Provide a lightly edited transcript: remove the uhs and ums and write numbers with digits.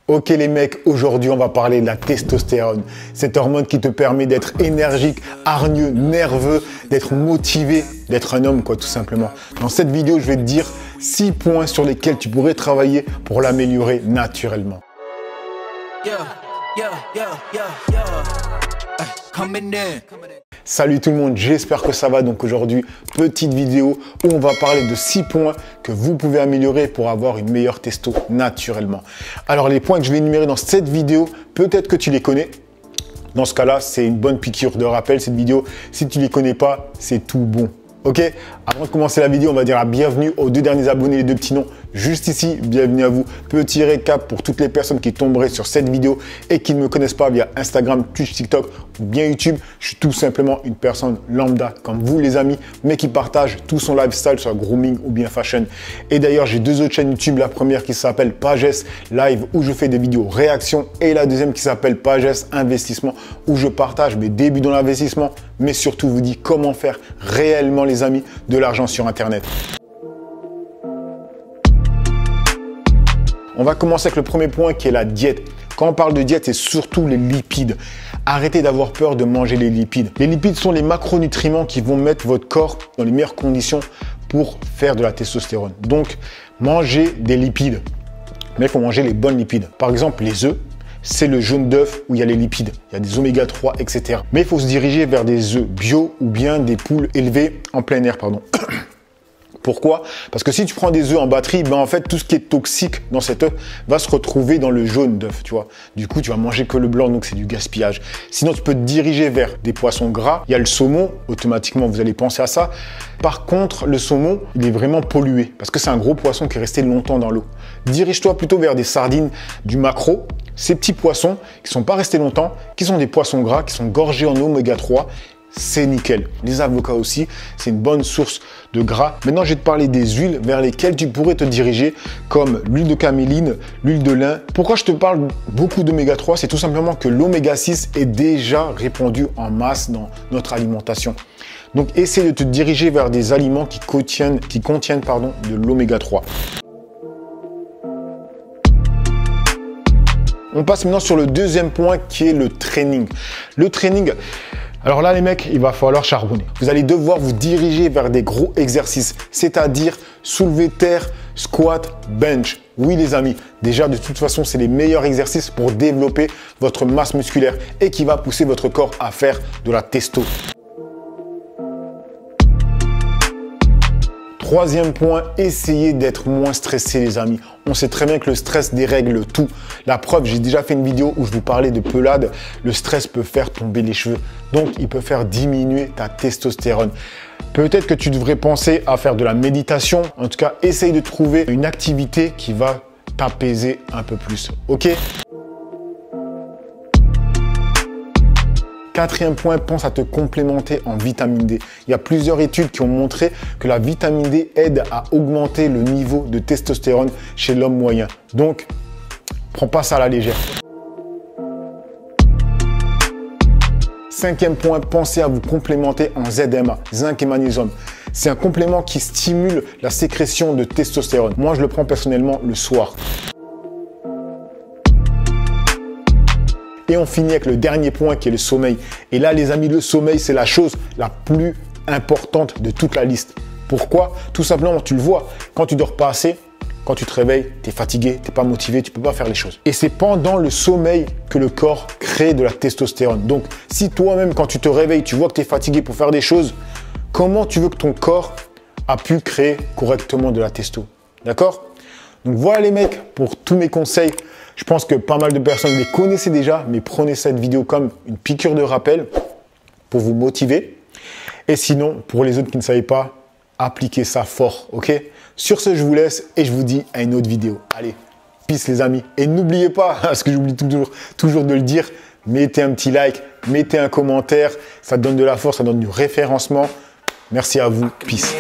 Ok les mecs, aujourd'hui on va parler de la testostérone. Cette hormone qui te permet d'être énergique, hargneux, nerveux, d'être motivé, d'être un homme quoi tout simplement. Dans cette vidéo, je vais te dire 6 points sur lesquels tu pourrais travailler pour l'améliorer naturellement. Salut tout le monde, j'espère que ça va. Donc aujourd'hui, petite vidéo où on va parler de 6 points que vous pouvez améliorer pour avoir une meilleure testo naturellement. Alors les points que je vais énumérer dans cette vidéo, peut-être que tu les connais. Dans ce cas-là, c'est une bonne piqûre de rappel cette vidéo. Si tu ne les connais pas, c'est tout bon. Ok, avant de commencer la vidéo, on va dire la bienvenue aux 2 derniers abonnés, les 2 petits noms juste ici. Bienvenue à vous. Petit récap pour toutes les personnes qui tomberaient sur cette vidéo et qui ne me connaissent pas via Instagram, Twitch, TikTok ou bien YouTube. Je suis tout simplement une personne lambda comme vous les amis, mais qui partage tout son lifestyle sur grooming ou bien fashion. Et d'ailleurs, j'ai 2 autres chaînes YouTube. La première qui s'appelle Pages Live où je fais des vidéos réactions et la deuxième qui s'appelle Pages Investissement où je partage mes débuts dans l'investissement, mais surtout vous dis comment faire réellement les amis de l'argent sur Internet. On va commencer avec le premier point qui est la diète. Quand on parle de diète, c'est surtout les lipides. Arrêtez d'avoir peur de manger les lipides. Les lipides sont les macronutriments qui vont mettre votre corps dans les meilleures conditions pour faire de la testostérone. Donc, mangez des lipides. Mais il faut manger les bonnes lipides. Par exemple, les œufs. C'est le jaune d'œuf où il y a les lipides, il y a des oméga 3, etc. Mais il faut se diriger vers des œufs bio ou bien des poules élevées en plein air, pardon. Pourquoi? Parce que si tu prends des œufs en batterie, ben en fait, tout ce qui est toxique dans cet œuf va se retrouver dans le jaune d'œuf, tu vois. Du coup, tu vas manger que le blanc, donc c'est du gaspillage. Sinon, tu peux te diriger vers des poissons gras. Il y a le saumon, automatiquement, vous allez penser à ça. Par contre, le saumon, il est vraiment pollué parce que c'est un gros poisson qui est resté longtemps dans l'eau. Dirige-toi plutôt vers des sardines, du maquereau. Ces petits poissons qui ne sont pas restés longtemps, qui sont des poissons gras, qui sont gorgés en oméga 3, c'est nickel. Les avocats aussi, c'est une bonne source de gras. Maintenant, je vais te parler des huiles vers lesquelles tu pourrais te diriger, comme l'huile de caméline, l'huile de lin. Pourquoi je te parle beaucoup d'oméga 3? C'est tout simplement que l'oméga 6 est déjà répandu en masse dans notre alimentation. Donc, essaie de te diriger vers des aliments qui contiennent de l'oméga 3. On passe maintenant sur le deuxième point qui est le training. Le training, alors là les mecs, il va falloir charbonner. Vous allez devoir vous diriger vers des gros exercices, c'est-à-dire soulever terre, squat, bench. Oui les amis, déjà de toute façon, c'est les meilleurs exercices pour développer votre masse musculaire et qui va pousser votre corps à faire de la testo. Troisième point, essayez d'être moins stressé les amis. On sait très bien que le stress dérègle tout. La preuve, j'ai déjà fait une vidéo où je vous parlais de pelade. Le stress peut faire tomber les cheveux. Donc, il peut faire diminuer ta testostérone. Peut-être que tu devrais penser à faire de la méditation. En tout cas, essaye de trouver une activité qui va t'apaiser un peu plus. Ok ? Quatrième point, pense à te complémenter en vitamine D. Il y a plusieurs études qui ont montré que la vitamine D aide à augmenter le niveau de testostérone chez l'homme moyen. Donc, prends pas ça à la légère. Cinquième point, pensez à vous complémenter en ZMA, zinc et magnésium. C'est un complément qui stimule la sécrétion de testostérone. Moi, je le prends personnellement le soir. Et on finit avec le dernier point qui est le sommeil. Et là, les amis, le sommeil, c'est la chose la plus importante de toute la liste. Pourquoi? Tout simplement, tu le vois, quand tu dors pas assez, quand tu te réveilles, tu es fatigué, tu n'es pas motivé, tu ne peux pas faire les choses. Et c'est pendant le sommeil que le corps crée de la testostérone. Donc, si toi-même, quand tu te réveilles, tu vois que tu es fatigué pour faire des choses, comment tu veux que ton corps a pu créer correctement de la testo? D'accord? Donc voilà les mecs, pour tous mes conseils. Je pense que pas mal de personnes les connaissaient déjà, mais prenez cette vidéo comme une piqûre de rappel pour vous motiver. Et sinon, pour les autres qui ne savaient pas, appliquez ça fort, ok? Sur ce, je vous laisse et je vous dis à une autre vidéo. Allez, peace les amis. Et n'oubliez pas, parce que j'oublie toujours de le dire, mettez un petit like, mettez un commentaire, ça donne de la force, ça donne du référencement. Merci à vous, peace.